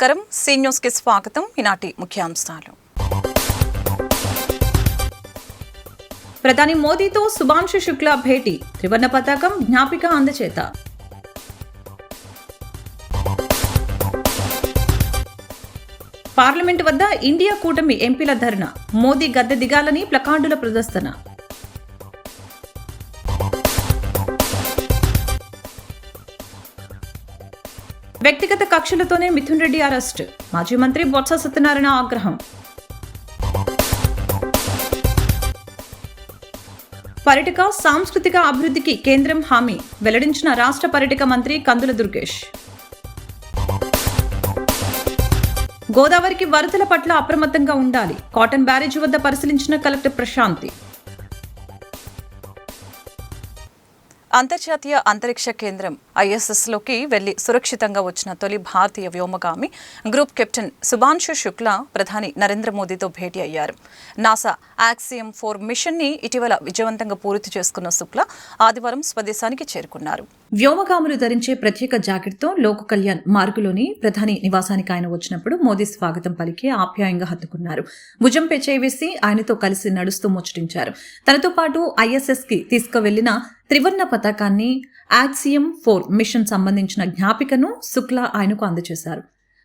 నమస్కారం C news కి స్వాగతం. ఈనాటి ముఖ్యాంశాలు. ప్రధాని మోదీతో శుభాంశు శుక్లా భేటీ, త్రివర్ణ పతాకం జ్ఞాపిక అందచేత. పార్లమెంటు వద్ద ఇండియా కూటమి ఎంపీల ధర్నా, మోదీ గద్దె దిగాలని ప్లకార్డుల ప్రదర్శన. వ్యక్తిగత కక్షలతోనే మిథున్ రెడ్డి అరెస్ట్, మాజీ మంత్రి బొత్స సత్యనారాయణ ఆగ్రహం. పర్యాటక సాంస్కృతిక అభివృద్ధికి కేంద్రం హామీ, వెల్లడించిన రాష్ట్ర పర్యాటక మంత్రి కందుల దుర్గేష్. గోదావరికి వరదల పట్ల అప్రమత్తంగా ఉండాలి, కాటన్ బ్యారేజ్ వద్ద పరిశీలించిన కలెక్టర్ ప్రశాంతి. అంతర్జాతీయ అంతరిక్ష కేంద్రం ISSలోకి వెళ్లి సురక్షితంగా వచ్చిన తొలి భారతీయ వ్యోమగామి గ్రూప్ కెప్టెన్ శుభాంశు శుక్లా ప్రధాని నరేంద్ర మోదీతో భేటీ అయ్యారు. నాసా యాక్సియం 4 మిషన్ని ఇటీవల విజయవంతంగా పూర్తి చేసుకున్న శుక్లా ఆదివారం స్వదేశానికి చేరుకున్నారు. వ్యోమగాములు ధరించే ప్రత్యేక జాకెట్తో లోక్ కళ్యాణ్ మార్గులోని ప్రధాని నివాసానికి ఆయన వచ్చినప్పుడు మోదీ స్వాగతం పలికి ఆప్యాయంగా హత్తుకున్నారు. భుజంపై చేవేసి ఆయనతో కలిసి నడుస్తూ ముచ్చటించారు. తనతో పాటు ISSకి తీసుకువెళ్లిన త్రివర్ణ పతాకాన్ని, యాక్సియం 4 మిషన్ సంబంధించిన జ్ఞాపికను శుక్లా ఆయనకు అందజేశారు.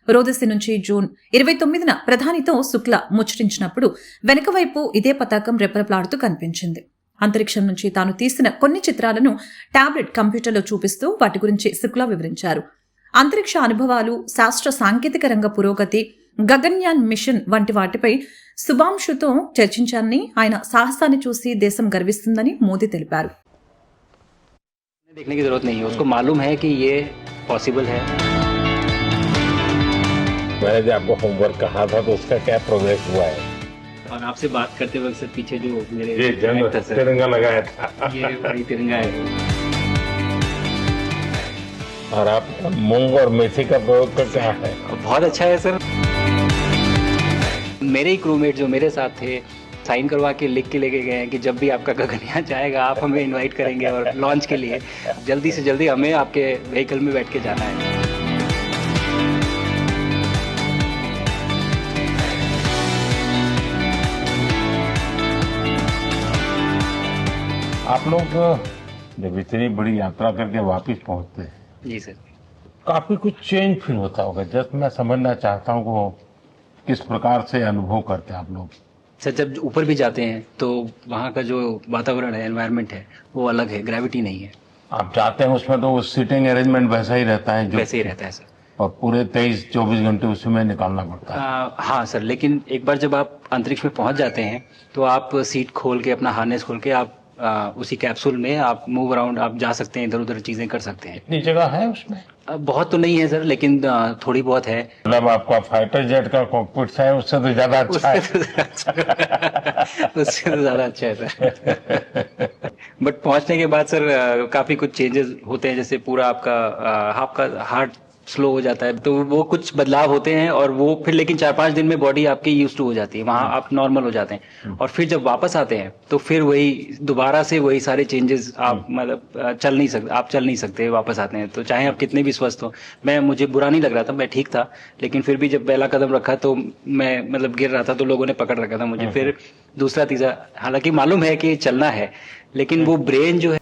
రోదసి నుంచి జూన్ 29న ప్రధానితో శుక్లా ముచ్చటించినప్పుడు వెనక వైపు ఇదే పతాకం రెపరెపలాడుతూ కనిపించింది. అంతరిక్షం నుంచి తాను తీసిన కొన్ని చిత్రాలను టాబ్లెట్ కంప్యూటర్లో చూపిస్తూ వాటి గురించి శుక్లా వివరించారు. అంతరిక్ష అనుభవాలు, శాస్త్ర సాంకేతిక రంగ పురోగతి, గగన్యాన్ మిషన్ వంటి వాటిపై శుభాంశుతో చర్చించారని, ఆయన సాహసాన్ని చూసి దేశం గర్విస్తుందని మోదీ తెలిపారు. देखने की जरूरत नहीं है, उसको मालूम है कि ये पॉसिबल है. मैंने जो आपको होमवर्क कहा था तो उसका क्या प्रोग्रेस हुआ है? और आपसे बात करते वक्त सर पीछे जो मेरे ये जंग तिरंगा लगाया था, ये वही तिरंगा है. और आप मूंग और मेथी का प्रयोग का क्या है? बहुत अच्छा है सर. मेरे ही क्रूमेट जो मेरे साथ थे साइन करवा के लिख के लेके गए हैं कि जब भी आपका गगनयान जाएगा आप हमें इनवाइट करेंगे और लॉन्च के लिए जल्दी से जल्दी हमें आपके व्हीकल में बैठ के जाना है. आप लोग जब इतनी बड़ी यात्रा करके वापस पहुंचते हैं, जी सर, काफी कुछ चेंज फील होता होगा. जस्ट मैं समझना चाहता हूँ वो किस प्रकार से अनुभव करते हैं आप लोग. सर जब ऊपर भी जाते हैं तो वहाँ का जो वातावरण है, एनवायरनमेंट है, वो अलग है, ग्रेविटी नहीं है. आप जाते हैं उसमें तो सीटिंग अरेंजमेंट वैसा ही रहता है जो वैसे ही रहता है सर. और पूरे 23-24 घंटे उसमें निकालना पड़ता है. हाँ सर, लेकिन एक बार जब आप अंतरिक्ष में पहुंच जाते हैं तो आप सीट खोल के, अपना हार्नेस खोल के आप उसी कैप्सूल में आप मूव अराउंड आप जा सकते हैं, इधर उधर चीजें कर सकते हैं. इतनी जगह है उसमें? बहुत तो नहीं है सर, लेकिन थोड़ी बहुत है. मतलब आपका फाइटर जेट का कॉकपिट है उससे तो ज्यादा अच्छा है. उससे तो ज्यादा अच्छा है सर. बट पहुंचने के बाद सर काफी कुछ चेंजेस होते हैं, जैसे पूरा आपका हार्ट स्लो हो जाता है, तो वो कुछ बदलाव होते हैं और वो फिर लेकिन 4-5 दिन में बॉडी आपकी यूज्ड टू हो जाती है, वहाँ आप नॉर्मल हो जाते हैं. और फिर जब वापस आते हैं तो फिर वही दोबारा से वही सारे चेंजेस आप मतलब चल नहीं सकते वापस आते हैं. तो चाहे आप कितने भी स्वस्थ हो, मुझे बुरा नहीं लग रहा था, मैं ठीक था, लेकिन फिर भी जब पहला कदम रखा तो मैं मतलब गिर रहा था तो लोगों ने पकड़ रखा था मुझे. फिर दूसरा तीसरा, हालांकि मालूम है कि चलना है, लेकिन वो ब्रेन जो है.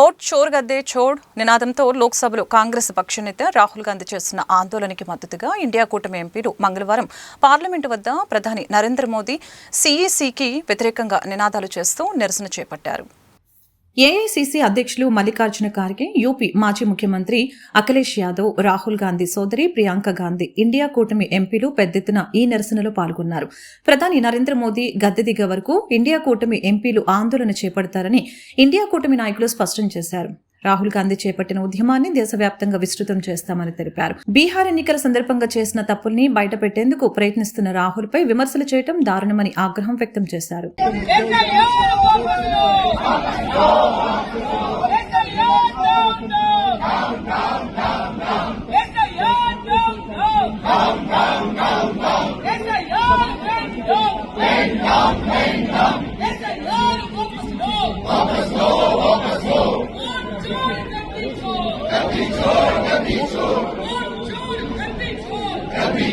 ఓట్ చోర్ గద్దే చోడ్ నినాదంతో లోక్సభలో కాంగ్రెస్ పక్ష నేత రాహుల్ గాంధీ చేస్తున్న ఆందోళనకి మద్దతుగా ఇండియా కూటమి ఎంపీలు మంగళవారం పార్లమెంటు వద్ద ప్రధాని నరేంద్ర మోదీ CECకి వ్యతిరేకంగా నినాదాలు చేస్తూ నిరసన చేపట్టారు. ఏఐసిసి అధ్యక్షులు మల్లికార్జున ఖార్గే, యూపీ మాజీ ముఖ్యమంత్రి అఖిలేష్ యాదవ్, రాహుల్ గాంధీ సోదరి ప్రియాంక గాంధీ, ఇండియా కూటమి ఎంపీలు పెద్దెత్తున ఈ నిరసనలో పాల్గొన్నారు. ప్రధాని నరేంద్ర మోదీ గద్దె దిగే వరకు ఇండియా కూటమి ఎంపీలు ఆందోళన చేపడతారని ఇండియా కూటమి నాయకులు స్పష్టం చేశారు. రాహుల్ గాంధీ చేపట్టిన ఉద్యమాన్ని దేశవ్యాప్తంగా విస్తృతం చేస్తామని తెలిపారు. బీహార్ ఎన్నికల సందర్భంగా చేసిన తప్పుల్ని బయటపెట్టేందుకు ప్రయత్నిస్తున్న రాహుల్ పై విమర్శలు చేయడం దారుణమని ఆగ్రహం వ్యక్తం చేశారు. Gandhi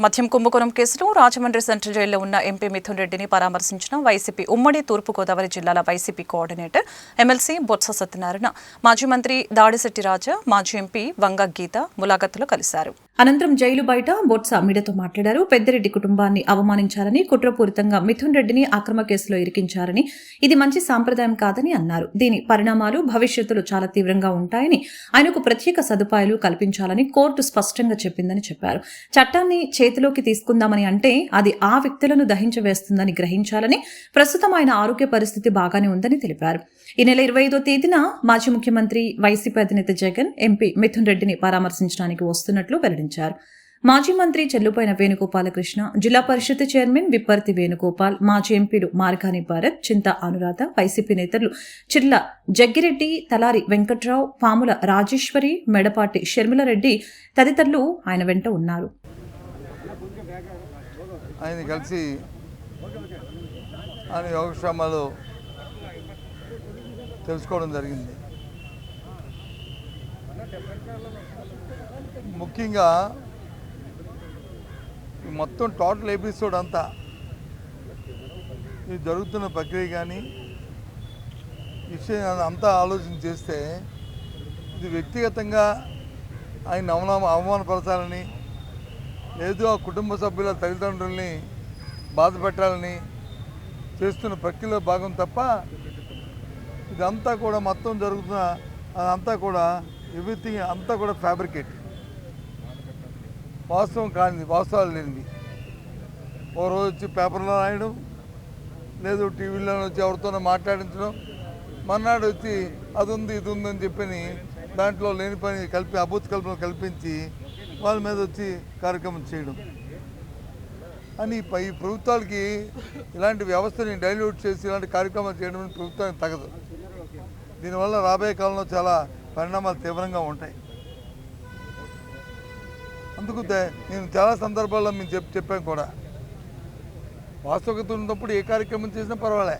మద్యం కుంభకోణం కేసులో రాజమండ్రి సెంట్రల్ జైల్లో ఉన్న ఎంపీ మిథున్ రెడ్డిని పరామర్శించిన వైసీపీ ఉమ్మడి తూర్పుగోదావరి జిల్లాల YCP coordinator MLC Botsa Satyanarayana మాజీ మంత్రి దాడిశెట్టి రాజా మాజీ ఎంపీ వంగ గీత ములాఖతులో కలిశారు. అనంతరం జైలు బయట బొత్స మీడియాతో మాట్లాడారు. పెద్దిరెడ్డి కుటుంబాన్ని అవమానించారని, కుట్రపూరితంగా మిథున్ రెడ్డిని అక్రమ కేసులో ఇరికించారని, ఇది మంచి సాంప్రదాయం కాదని అన్నారు. దీని పరిణామాలు భవిష్యత్తులో చాలా తీవ్రంగా ఉంటాయని, ఆయనకు ప్రత్యేక సదుపాయాలు కల్పించాలని కోర్టు స్పష్టంగా చెప్పిందని చెప్పారు. చట్టాన్ని చేతిలోకి తీసుకుందామని అంటే అది ఆ వ్యక్తులను దహించవేస్తుందని గ్రహించాలని, ప్రస్తుతం ఆయన ఆరోగ్య పరిస్థితి బాగానే ఉందని తెలిపారు. ఈ నెల 25వ తేదీన మాజీ ముఖ్యమంత్రి వైసీపీ అధినేత జగన్ ఎంపీ మిథున్ రెడ్డిని పరామర్శించడానికి వస్తున్నట్లు వెల్లడించారు. మాజీ మంత్రి చెల్లుపైన వేణుగోపాలకృష్ణ, జిల్లా పరిషత్ చైర్మన్ విప్పర్తి వేణుగోపాల్, మాజీ ఎంపీలు మార్గాని భారత్, చింత అనురాధ, వైసీపీ నేతలు చిర్ల జగ్గిరెడ్డి, తలారి వెంకట్రావు, పాముల రాజేశ్వరి, మెడపాటి షర్మిలారెడ్డి తదితరులు ఆయన వెంట ఉన్నారు. ఆయన కలిసి ఆయన యోగక్షేమాలు తెలుసుకోవడం జరిగింది. ముఖ్యంగా మొత్తం టోటల్ ఎపిసోడ్ అంతా ఇది జరుగుతున్న ప్రక్రియ కానీ విషయం అంతా ఆలోచన చేస్తే ఇది వ్యక్తిగతంగా ఆయన అవమానపరచాలని, లేదు ఆ కుటుంబ సభ్యుల తల్లిదండ్రుల్ని బాధ పెట్టాలని చేస్తున్న ప్రక్రియలో భాగం తప్ప ఇదంతా కూడా మొత్తం జరుగుతున్న అదంతా కూడా ఎవ్రీథింగ్ అంతా కూడా ఫ్యాబ్రికేట్, వాస్తవం కానిది, వాస్తవాలు లేనిది. ఓ రోజు వచ్చి పేపర్లో రాయడం, లేదు టీవీలో వచ్చి ఎవరితోనో మాట్లాడించడం, మర్నాడు వచ్చి అది ఉంది ఇది ఉందని చెప్పని దాంట్లో లేని పని కలిపి అభూత కల్పన కల్పించి వాళ్ళ మీద వచ్చి కార్యక్రమం చేయడం అని ఈ ప్రభుత్వాలకి ఇలాంటి వ్యవస్థని డైల్యూట్ చేసి ఇలాంటి కార్యక్రమాలు చేయడం ప్రభుత్వానికి తగదు. దీనివల్ల రాబోయే కాలంలో చాలా పరిణామాలు తీవ్రంగా ఉంటాయి. అందుకు నేను చాలా సందర్భాల్లో మేము చెప్పాను కూడా, వాస్తవికత ఉన్నప్పుడు ఏ కార్యక్రమం చేసినా పర్వాలే,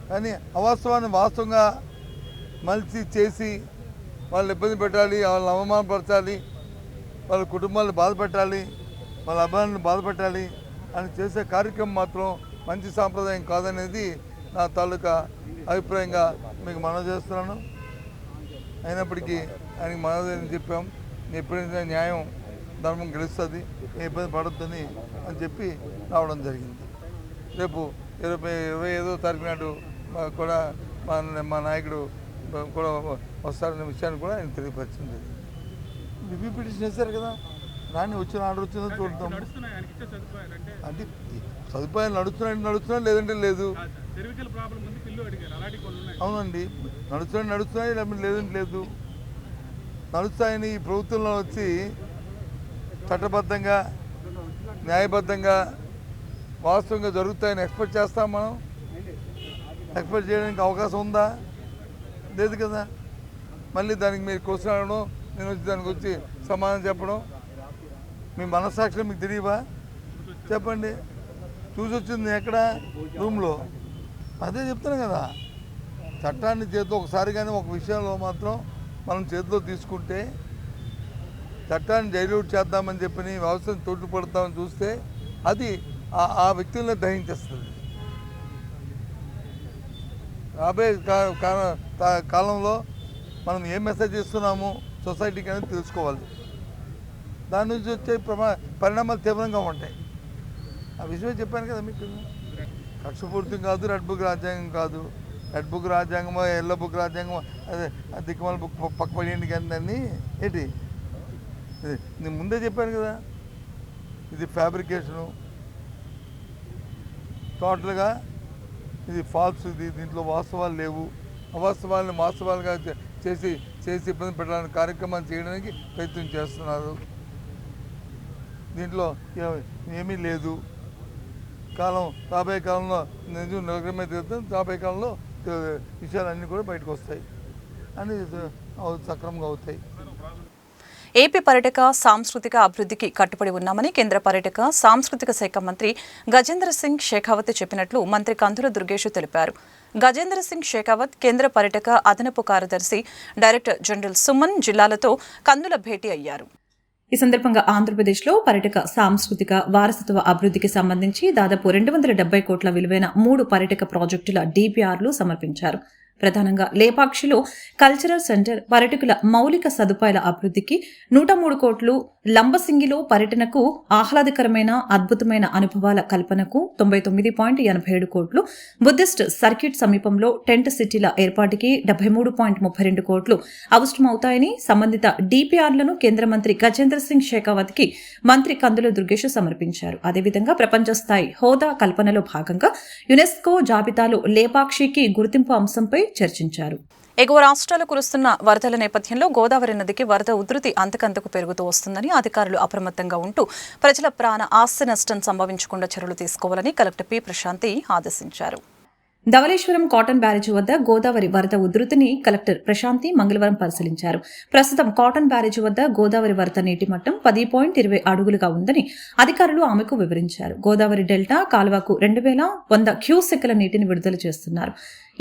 కానీ అవాస్తవాన్ని వాస్తవంగా మలిచి చేసి వాళ్ళు ఇబ్బంది పెట్టాలి, వాళ్ళని అవమానపరచాలి, వాళ్ళ కుటుంబాలను బాధ పెట్టాలి, వాళ్ళ అభిమానులను బాధ పెట్టాలి అని చేసే కార్యక్రమం మాత్రం మంచి సాంప్రదాయం కాదనేది నా తాలూకా అభిప్రాయంగా మీకు మనవి చేస్తున్నాను. అయినప్పటికీ ఆయనకి మనదని చెప్పాం, ఎప్పుడైనా న్యాయం ధర్మం గెలుస్తుంది, ఏ ఇబ్బంది పడొద్దని అని చెప్పి రావడం జరిగింది. రేపు 25వ తారీఖు నాడు కూడా మా నాయకుడు కూడా వస్తారనే విషయాన్ని కూడా ఆయన తెలియపరిచింది జరిగింది. రివ్యూ పిటిషన్ వేశారు కదా, రాని వచ్చిన ఆర్డర్ వచ్చిందో చూద్దాం. అంటే సదుపాయాలు నడుస్తున్నాయి లేదంటే లేదు. అవునండి, నడుస్తున్నాయి లేదంటే లేదు. నడుస్తాయని ఈ ప్రభుత్వంలో వచ్చి చట్టబద్ధంగా న్యాయబద్ధంగా వాస్తవంగా జరుగుతాయని ఎక్స్పెక్ట్ చేస్తాం. మనం ఎక్స్పెక్ట్ చేయడానికి అవకాశం ఉందా? లేదు కదా. మళ్ళీ దానికి మీరు క్వశ్చన్ అడగడం, నేను వచ్చి దానికి వచ్చి సమాధానం చెప్పడం, మీ మనస్సాక్షిలో మీకు తెలియవా? చెప్పండి. చూసి వచ్చింది ఎక్కడ? రూమ్లో. అదే చెప్తాను కదా, చట్టాన్ని చేతిలో ఒకసారి కానీ ఒక విషయంలో మాత్రం మనం చేతిలో తీసుకుంటే చట్టాన్ని డైల్యూట్ చేద్దామని చెప్పని వ్యవస్థను తోడ్పడతామని చూస్తే అది ఆ వ్యక్తులను దహించేస్తుంది. రాబోయే కాలంలో మనం ఏం మెసేజ్ ఇస్తున్నాము సొసైటీకి అనేది తెలుసుకోవాలి. దాని నుంచి వచ్చే పరిణామాలు తీవ్రంగా ఉంటాయి. ఆ విషయమే చెప్పాను కదా మీకు. కక్షపూరితం కాదు, రెడ్ బుక్ రాజ్యాంగం కాదు. రెడ్ బుక్ రాజ్యాంగమో ఎల్లో బుక్ రాజ్యాంగమో అదే దిక్కుమాల బుక్ పక్క పడేయండి కానీ దాన్ని ఏంటి నేను ముందే చెప్పాను కదా, ఇది ఫ్యాబ్రికేషను, టోటల్గా ఇది ఫాల్స్, ఇది దీంట్లో వాస్తవాలు లేవు. అవాస్తవాలని వాస్తవాలుగా చేసి ఇబ్బంది పెట్టడానికి కార్యక్రమాన్ని చేయడానికి ప్రయత్నం చేస్తున్నారు. దీంట్లో ఏమీ లేదు. రాబోయే కాలంలో నిజం నిలకడమే తీరుతుంది. రాబోయే కాలంలో విషయాలన్నీ కూడా బయటకు వస్తాయి అని సక్రమంగా అవుతాయి. ఏపీ పర్యాటక సాంస్కృతిక అభివృద్ధికి కట్టుబడి ఉన్నామని కేంద్ర పర్యాటక సాంస్కృతిక శాఖ మంత్రి గజేంద్ర సింగ్ షెకావత్ చెప్పినట్లు మంత్రి కందుల దుర్గేష్ తెలిపారు. గజేంద్ర సింగ్ షెకావత్ కేంద్ర పర్యాటక అదనపు కార్యదర్శి డైరెక్టర్ జనరల్ సుమన్ జిల్లాలతో కందుల భేటీ అయ్యారు. ఈ సందర్భంగా ఆంధ్రప్రదేశ్లో పర్యాటక సాంస్కృతిక వారసత్వ అభివృద్ధికి సంబంధించి దాదాపు 270 కోట్ల విలువైన 3 పర్యాటక ప్రాజెక్టుల డిపిఆర్లు సమర్పించారు. ప్రధానంగా లేపాక్షిలో కల్చరల్ సెంటర్, పర్యాటకుల మౌలిక సదుపాయాల అభివృద్ధికి 103 కోట్లు, లంబసింగిలో పర్యటనకు ఆహ్లాదకరమైన అద్భుతమైన అనుభవాల కల్పనకు 99.87 కోట్లు, బుద్ధిస్ట్ సర్కిట్ సమీపంలో టెంట్ సిటీల ఏర్పాటుకి 73.32 కోట్లు అవసరమవుతాయని సంబంధిత డిపిఆర్లను కేంద్ర మంత్రి గజేంద్ర సింగ్ షెకావత్ కి మంత్రి కందుల దుర్గేష్ సమర్పించారు. అదేవిధంగా ప్రపంచ స్థాయి హోదా కల్పనలో భాగంగా యునెస్కో జాబితాలో లేపాక్షికి గుర్తింపు అంశంపై చర్చించారు. ఎగువ రాష్ట్రాలు కురుస్తున్న వరదల నేపథ్యంలో గోదావరి నదికి వరద ఉధృతి అంతకంతకు పెరుగుతూ వస్తుందని అధికారులు అప్రమత్తంగా ఉంటూ ప్రజల ప్రాణ ఆస్తి నష్టం సంభవించకుండా చర్యలు తీసుకోవాలని కలెక్టర్ పి ప్రశాంతి ఆదేశించారు. ధవళేశ్వరం కాటన్ బ్యారేజీ వద్ద గోదావరి వరద ఉధృతిని కలెక్టర్ ప్రశాంతి మంగళవారం పరిశీలించారు. ప్రస్తుతం కాటన్ బ్యారేజీ వద్ద గోదావరి వరద నీటి మట్టం 10.20 అడుగులుగా ఉందని అధికారులు ఆమెకు వివరించారు. గోదావరి డెల్టా కాలువకు 2100 క్యూసెక్ల నీటిని విడుదల చేస్తున్నారు.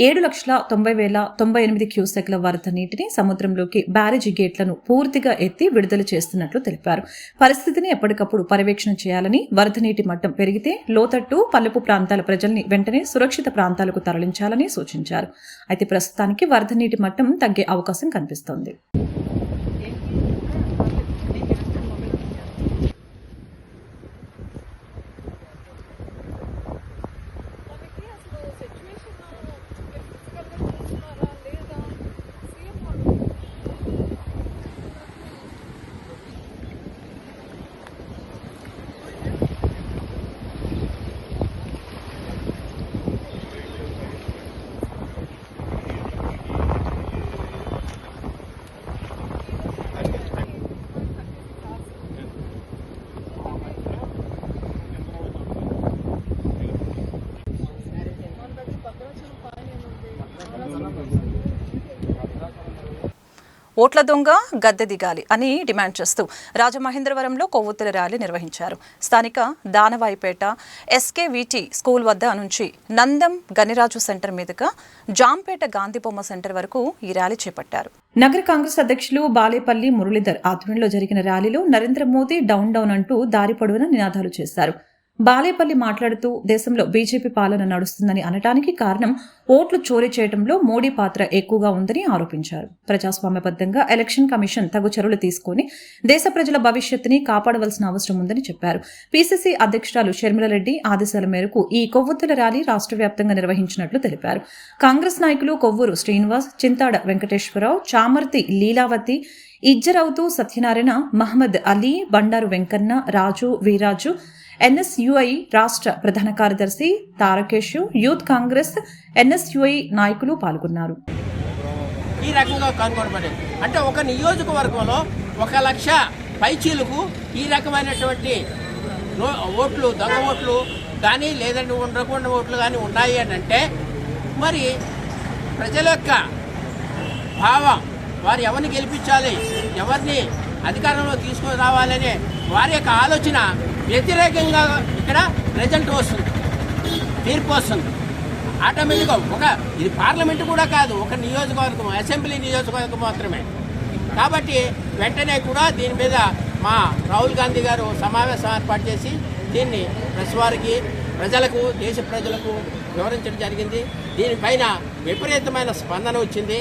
7,90,098 క్యూసెక్ల వరద నీటిని సముద్రంలోకి బ్యారేజీ గేట్లను పూర్తిగా ఎత్తి విడుదల చేస్తున్నట్లు తెలిపారు. పరిస్థితిని ఎప్పటికప్పుడు పర్యవేక్షణ చేయాలని, వరద నీటి మట్టం పెరిగితే లోతట్టు, పల్లపు ప్రాంతాల ప్రజల్ని వెంటనే సురక్షిత ప్రాంతాలకు తరలించాలని సూచించారు. అయితే ప్రస్తుతానికి వరద నీటి మట్టం తగ్గే అవకాశం కనిపిస్తోంది. ఓట్ల దొంగ గద్దె దిగాలి అని డిమాండ్ చేస్తూ రాజమహేంద్రవరంలో కొవ్వొత్తుల ర్యాలీ నిర్వహించారు. స్థానిక దానవాయిపేట ఎస్కేవిటి స్కూల్ వద్ద నుంచి నందం గనిరాజు సెంటర్ మీదుగా జాంపేట గాంధీబొమ్మ సెంటర్ వరకు ఈ ర్యాలీ చేపట్టారు. నగర కాంగ్రెస్ అధ్యక్షులు బాలేపల్లి మురళీధర్ ఆధ్వర్యంలో జరిగిన ర్యాలీలో నరేంద్ర మోదీ డౌన్ డౌన్ అంటూ దారి పొడవునా నినాదాలు చేశారు. బాలేపల్లి మాట్లాడుతూ దేశంలో బీజేపీ పాలన నడుస్తుందని అనటానికి కారణం ఓట్లు చోరీ చేయడంలో మోడీ పాత్ర ఎక్కువగా ఉందని ఆరోపించారు. ప్రజాస్వామ్యబద్ధంగా ఎలక్షన్ కమిషన్ తగు చర్యలు తీసుకుని దేశ ప్రజల భవిష్యత్తుని కాపాడవలసిన అవసరం ఉందని చెప్పారు. పీసీసీ అధ్యక్షురాలు షర్మిలారెడ్డి ఆదేశాల మేరకు ఈ కొవ్వొత్తుల ర్యాలీ రాష్ట్ర వ్యాప్తంగా నిర్వహించినట్లు తెలిపారు. కాంగ్రెస్ నాయకులు కొవ్వూరు శ్రీనివాస్, చింతాడ వెంకటేశ్వరరావు, చామర్తి లీలావతి, ఇజ్జరౌతు సత్యనారాయణ, మహమ్మద్ అలీ, బండారు వెంకన్న, రాజు, వీరాజు, ఎన్ఎస్యుఐ రాష్ట్ర ప్రధాన కార్యదర్శి తారకేష్, యూత్ కాంగ్రెస్ ఎన్ఎస్యుఐ నాయకులు పాల్గొన్నారు. ఈ రకంగా కనుగొనబడింది అంటే ఒక నియోజకవర్గంలో 1 లక్ష పైచీలకు ఈ రకమైనటువంటి ఓట్లు, దొంగ ఓట్లు కానీ లేదంటే ఉండకుండా ఓట్లు కానీ ఉన్నాయి అని అంటే మరి ప్రజల యొక్క భావం, వారు ఎవరిని గెలిపించాలి, ఎవరిని అధికారంలో తీసుకొని రావాలనే వారి యొక్క ఆలోచన వ్యతిరేకంగా ఇక్కడ రిజల్ట్ వస్తుంది, తీర్పు వస్తుంది. ఆటోమేటిక్గా ఇది పార్లమెంటు కూడా కాదు, ఒక నియోజకవర్గం, అసెంబ్లీ నియోజకవర్గం మాత్రమే. కాబట్టి వెంటనే కూడా దీని మీద మా రాహుల్ గాంధీ గారు సమావేశం ఏర్పాటు చేసి దీన్ని ప్రెస్ వారికి, ప్రజలకు, దేశ ప్రజలకు వివరించడం జరిగింది. దీనిపైన విపరీతమైన స్పందన వచ్చింది.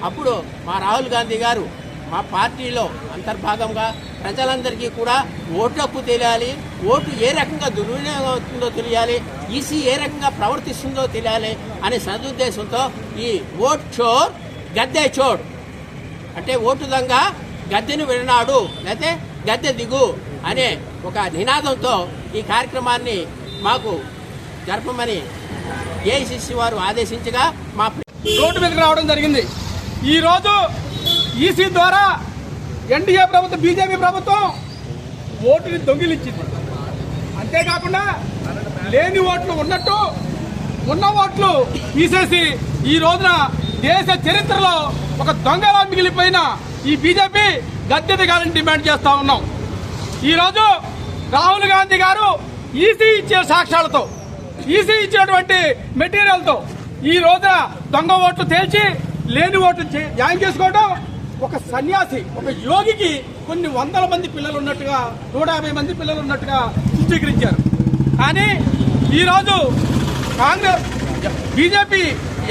అప్పుడు మా రాహుల్ గాంధీ గారు మా పార్టీలో అంతర్భాగంగా ప్రజలందరికీ కూడా ఓటు హక్కు తెలియాలి, ఓటు ఏ రకంగా దుర్వినియోగం అవుతుందో తెలియాలి, ఈసీ ఏ రకంగా ప్రవర్తిస్తుందో తెలియాలి అనే సదుద్దేశంతో ఈ ఓట్ చోర్ గద్దె చోర్ అంటే ఓటు దొంగ గద్దెను విడనాడు లేకపోతే గద్దె దిగు అనే ఒక నినాదంతో ఈ కార్యక్రమాన్ని మాకు జరపమని ఏఐసిసి వారు ఆదేశించగా మా రోడ్డు మీదకి రావడం జరిగింది. ఈరోజు ఈసీ ద్వారా ఎన్డీఏ ప్రభుత్వం బీజేపీ ప్రభుత్వం ఓటుని దొంగిలించింది. అంతేకాకుండా లేని ఓట్లు ఉన్నట్టు ఉన్న ఓట్లు తీసేసి ఈ రోజున దేశ చరిత్రలో ఒక దొంగలా మిగిలిపోయిన ఈ బీజేపీ గద్దె దిగాలని డిమాండ్ చేస్తా ఉన్నాం. ఈరోజు రాహుల్ గాంధీ గారు ఈసీ ఇచ్చే సాక్ష్యాలతో, ఈసీ ఇచ్చినటువంటి మెటీరియల్తో ఈ రోజున దొంగ ఓట్లు తేల్చి లేని ఓట్లు న్యాయం చేసుకోవడం ఒక సన్యాసి, ఒక యోగికి కొన్ని వందల మంది పిల్లలు ఉన్నట్టుగా, 150 మంది పిల్లలు ఉన్నట్టుగా చిత్రీకరించారు. కానీ ఈరోజు కాంగ్రెస్ బీజేపీ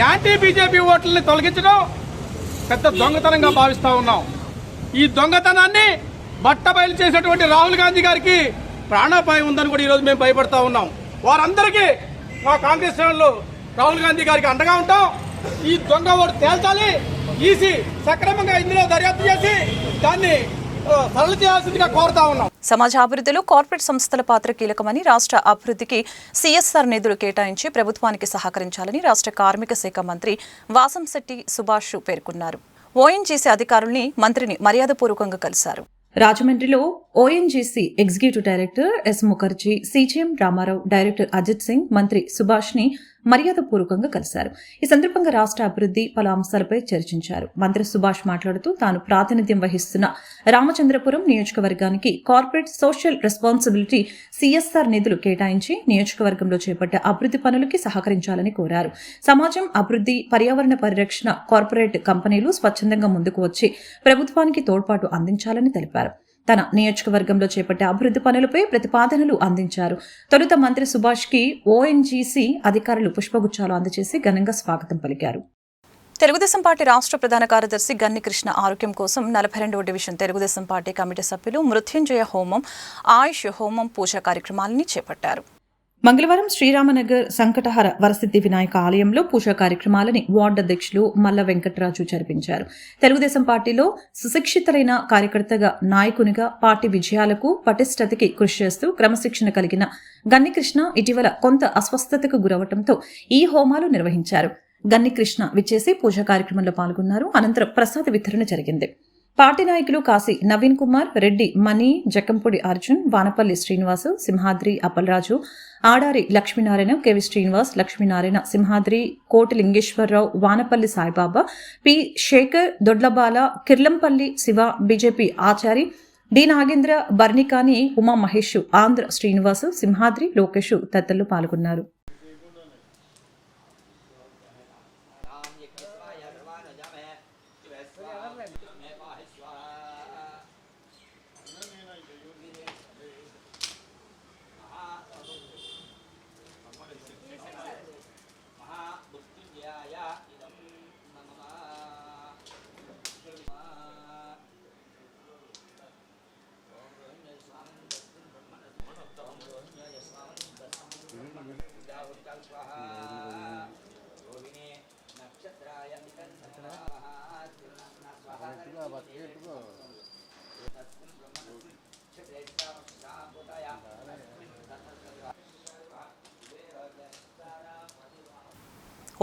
యాంటీ బీజేపీ ఓట్లని తొలగించడం పెద్ద దొంగతనంగా భావిస్తా ఉన్నాం. ఈ దొంగతనాన్ని బట్టబయలు చేసినటువంటి రాహుల్ గాంధీ గారికి ప్రాణాపాయం ఉందని కూడా ఈరోజు మేము భయపడతా ఉన్నాం. వారందరికీ మా కాంగ్రెస్ శ్రేణులు రాహుల్ గాంధీ గారికి అండగా ఉంటాం. ఈ దొంగ ఓటు తేల్చాలి. ఈసీ సక్రమంగా ఇందులో దర్యాప్తు చేసి దాన్ని సరళ చేయాల్సిందిగా కోరుతా ఉన్నాం. సమాజ అభివృద్ధిలో కార్పొరేట్ సంస్థల పాత్ర కీలకమని, రాష్ట్ర అభివృద్ధికి సిఎస్ఆర్ నిధులు కేటాయించి ప్రభుత్వానికి సహకరించాలని రాష్ట్ర కార్మిక శాఖ మంత్రి వాసంశెట్టి సుభాష్ పేర్కొన్నారు. ఓఎన్జీసీ అధికారుల్ని మంత్రిని మర్యాదపూర్వకంగా కలిశారు. రాజమండ్రిలో ONGC executive director S Mukherjee, CGM Ramarao, director Ajit Singh మంత్రి సుభాష్ ని మర్యాదపూర్వకంగా కలిశారు. ఈ సందర్భంగా రాష్ట్ర అభివృద్ధి పలు అంశాలపై చర్చించారు. మంత్రి సుభాష్ మాట్లాడుతూ తాను ప్రాతినిధ్యం వహిస్తున్న రామచంద్రపురం నియోజకవర్గానికి కార్పొరేట్ సోషల్ రెస్పాన్సిబిలిటీ సిఎస్ఆర్ నిధులు కేటాయించి నియోజకవర్గంలో చేపట్టే అభివృద్ధి పనులకి సహకరించాలని కోరారు. సమాజం అభివృద్ధి, పర్యావరణ పరిరక్షణ కార్పొరేట్ కంపెనీలు స్వచ్ఛందంగా ముందుకు వచ్చి ప్రభుత్వానికి తోడ్పాటు అందించాలని తెలిపారు. తన నియోజకవర్గంలో చేపట్టే అభివృద్ధి పనులపై ప్రతిపాదనలు అందించారు. తొలుత మంత్రి సుభాష్ కి ఓఎన్జీసీ అధికారులు పుష్పగుచ్చాలు అందజేసి ఘనంగా స్వాగతం పలికారు. తెలుగుదేశం పార్టీ రాష్ట్ర ప్రధాన కార్యదర్శి గన్ని కృష్ణ ఆరోగ్యం కోసం 42వ డివిజన్ తెలుగుదేశం పార్టీ కమిటీ సభ్యులు మృత్యుంజయ హోమం, ఆయుష్ హోమం పూజా కార్యక్రమాలని చేపట్టారు. మంగళవారం శ్రీరామనగర్ సంకటహర వరసిద్ధి వినాయక ఆలయంలో పూజా కార్యక్రమాలని వార్డు అధ్యక్షులు మల్ల వెంకటరాజు జరిపించారు. తెలుగుదేశం పార్టీలో సుశిక్షితులైన కార్యకర్తగా, నాయకునిగా పార్టీ విజయాలకు, పటిష్టతకి కృషి చేస్తూ క్రమశిక్షణ కలిగిన గన్నికృష్ణ ఇటీవల కొంత అస్వస్థతకు గురవడంతో ఈ హోమాలు నిర్వహించారు. గన్నికృష్ణ విచ్చేసి పూజా కార్యక్రమంలో పాల్గొన్నారు. అనంతరం ప్రసాద వితరణ జరిగింది. పార్టీ నాయకులు Kashi Naveen Kumar, Reddy Mani, Jakkampudi Arjun, Vanapalli Srinivasu, Simhadri Appalaraju, Adari Lakshminarayana, K V Srinivas, Lakshminarayana, Simhadri, Koti Lingeswararao, Vanapalli Saibaba, P Sekhar, Dodlabala, Kirlampalli Siva, BJP Achari, D Nagendra, Barnikani, Uma Mahesh, Andhra Srinivasu, Simhadri, Lokesh తదితరులు పాల్గొన్నారు.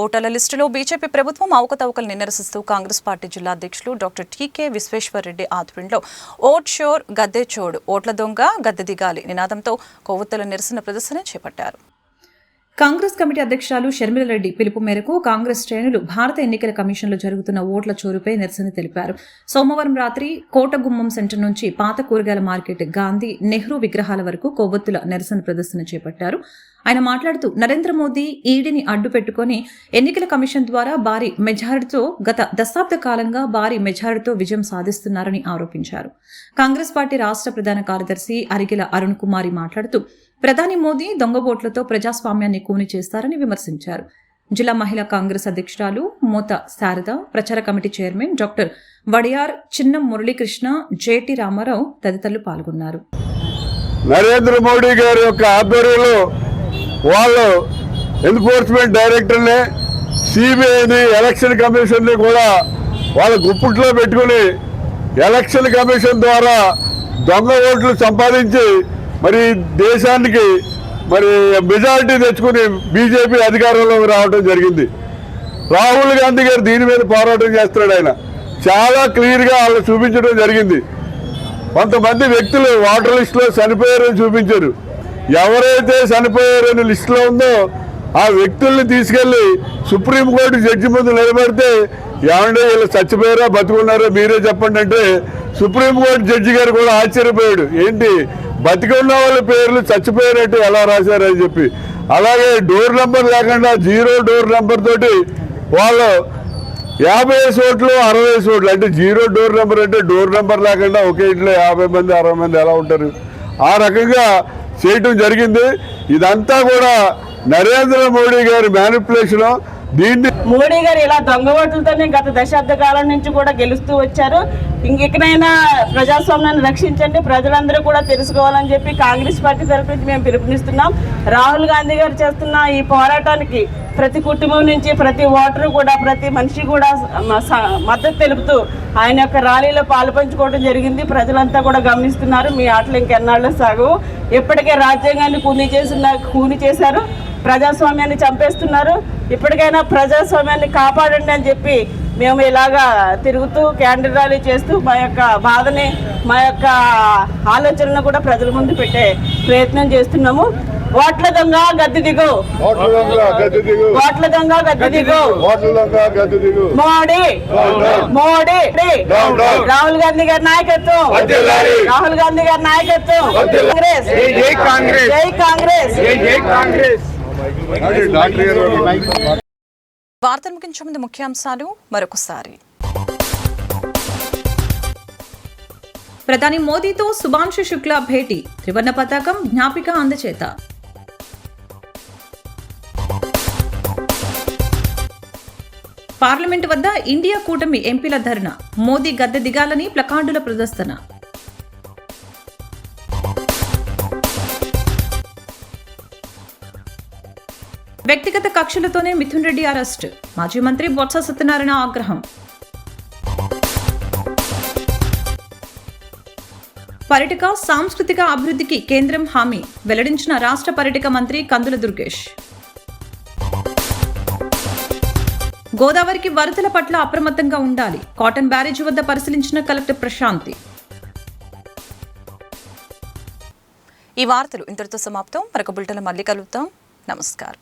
ఓటర్ల లిస్టులో బీజేపీ ప్రభుత్వం అవకతవకల్ని నిరసిస్తూ కాంగ్రెస్ పార్టీ జిల్లా అధ్యక్షులు డాక్టర్ టీకే విశ్వేశ్వర్రెడ్డి ఆధ్వర్యంలో ఓట్ షోర్ గద్దె చోడ్, ఓట్ల దొంగ గద్దె దిగాలి నినాదంతో కొవ్వొత్తుల నిరసన ప్రదర్శన చేపట్టారు. కాంగ్రెస్ కమిటీ అధ్యక్షురాలు షర్మిలారెడ్డి పిలుపు మేరకు కాంగ్రెస్ శ్రేణులు భారత ఎన్నికల కమిషన్లో జరుగుతున్న ఓట్ల చోరుపై నిరసన తెలిపారు. సోమవారం రాత్రి కోటగుమ్మం సెంటర్ నుంచి పాత కూరగాయల మార్కెట్, గాంధీ, నెహ్రూ విగ్రహాల వరకు కొవ్వొత్తుల నిరసన ప్రదర్శన చేపట్టారు. ఆయన మాట్లాడుతూ నరేంద్ర మోదీ ఈడీని అడ్డు పెట్టుకుని ఎన్నికల కమిషన్ ద్వారా భారీ మెజారిటీతో గత దశాబ్ద కాలంగా భారీ మెజారిటీతో విజయం సాధిస్తున్నారని ఆరోపించారు. కాంగ్రెస్ పార్టీ రాష్ట్ర ప్రధాన కార్యదర్శి అరిగిల అరుణ్ కుమారి మాట్లాడుతూ ప్రధాని మోదీ దొంగ ఓట్లతో ప్రజాస్వామ్యాన్ని కూని చేస్తారని విమర్శించారు. జిల్లా మహిళా కాంగ్రెస్ అధ్యక్షురాలు మోత శారద, ప్రచార committee chairman doctor Vadiyar Chinnam Muralikrishna, JT Ramarao తదితరులు పాల్గొన్నారు. నరేంద్ర మోడీ గారి యొక్క ఆధ్వర్యంలో వాళ్ళు ఎన్ఫోర్స్మెంట్ డైరెక్టర్ని, సిబిఐని, ఎలక్షన్ కమిషన్ని కూడా వాళ్ళ గుప్పిట్లో పెట్టుకుని ఎలక్షన్ కమిషన్ ద్వారా దొంగ ఓట్లు సంపాదించి మరి దేశానికి మరి మెజారిటీ తెచ్చుకుని బీజేపీ అధికారంలోకి రావడం జరిగింది. రాహుల్ గాంధీ గారు దీని మీద పోరాటం చేస్తున్నాడు. ఆయన చాలా క్లియర్గా వాళ్ళు చూపించడం జరిగింది. కొంతమంది వ్యక్తులు వాటర్ లిస్టులో చనిపోయారని చూపించారు. ఎవరైతే చనిపోయారని లిస్టులో ఉందో ఆ వ్యక్తుల్ని తీసుకెళ్లి సుప్రీంకోర్టు జడ్జి ముందు నిలబెడితే ఏమంటే వీళ్ళు చచ్చిపోయారా బతుకున్నారా మీరే చెప్పండి అంటే సుప్రీంకోర్టు జడ్జి గారు కూడా ఆశ్చర్యపోయాడు. ఏంటి బతికి ఉన్న వాళ్ళ పేర్లు చచ్చిపోయారంటే ఎలా రాశారని చెప్పి. అలాగే డోర్ నెంబర్ లేకుండా 0 డోర్ నెంబర్ తోటి వాళ్ళు 50 ఓట్లు 60 ఓట్లు అంటే 0 డోర్ నెంబర్ అంటే డోర్ నెంబర్ లేకుండా ఒకే ఇంట్లో 50 మంది 60 మంది ఎలా ఉంటారు? ఆ రకంగా చేయటం జరిగింది. ఇదంతా కూడా నరేంద్ర మోడీ గారి మ్యానిపులేషన్. దీన్ని మోడీ గారు ఇలా దొంగ ఓట్లతోనే గత దశాబ్ద కాలం నుంచి కూడా గెలుస్తూ వచ్చారు. ఇంకెక్కడైనా ప్రజాస్వామ్యాన్ని రక్షించండి, ప్రజలందరూ కూడా తెలుసుకోవాలని చెప్పి కాంగ్రెస్ పార్టీ తరఫు నుంచి మేము పిలుపునిస్తున్నాం. రాహుల్ గాంధీ గారు చేస్తున్న ఈ పోరాటానికి ప్రతి కుటుంబం నుంచి ప్రతి ఓటరు కూడా ప్రతి మనిషి కూడా మద్దతు తెలుపుతూ ఆయన యొక్క ర్యాలీలో పాలుపంచుకోవడం జరిగింది. ప్రజలంతా కూడా గమనిస్తున్నారు. మీ ఆటలు ఇంకెన్నాళ్ళు సాగవు. ఇప్పటికే రాజ్యాంగాన్ని కూని చేశారు, ప్రజాస్వామ్యాన్ని చంపేస్తున్నారు. ఇప్పటికైనా ప్రజాస్వామ్యాన్ని కాపాడండి అని చెప్పి మేము ఇలాగా తిరుగుతూ క్యాండిల్ ర్యాలీ చేస్తూ మా యొక్క బాధని మా యొక్క ఆలోచనను కూడా ప్రజల ముందు పెట్టే ప్రయత్నం చేస్తున్నాము. ఓట్ల దొంగ గద్దె దిగు, ఓట్ల దొంగ గద్దె దిగు, మోడీ మోడీ రాహుల్ గాంధీ గారి నాయకత్వం, రాహుల్ గాంధీ గారి నాయకత్వం, కాంగ్రెస్ జై కాంగ్రెస్, జై కాంగ్రెస్, జై కాంగ్రెస్. వార్తలు ముగించే ముందు ముఖ్యాంశాలు మరొకసారి. ప్రధాని మోదీతో సుభాన్షు శుక్లా భేటీ, త్రివర్ణ పతాకం జ్ఞాపిక అందచేత. పార్లమెంటు వద్ద ఇండియా కూటమి ఎంపీల ధర్నా, మోదీ గద్దె దిగాలని ప్లకార్డుల ప్రదర్శన. వ్యక్తిగత కక్షలతోనే మిథున్ రెడ్డి అరెస్ట్, మాజీ మంత్రి బొత్స సత్యనారాయణ ఆగ్రహం. పర్యాటక సాంస్కృతిక అభివృద్ధికి కేంద్రం హామీ, వెల్లడించిన రాష్ట్ర పర్యాటక మంత్రి కందుల దుర్గేష్. గోదావరికి వరదల పట్ల అప్రమత్తంగా ఉండాలి, కాటన్ బ్యారేజ్ వద్ద పరిశీలించిన కలెక్టర్ ప్రశాంతి. ఈ వార్తలు ఇంతటితో సమాప్తం. మరొక బులెటిన్లో మళ్ళీ కలుద్దాం. నమస్కారం.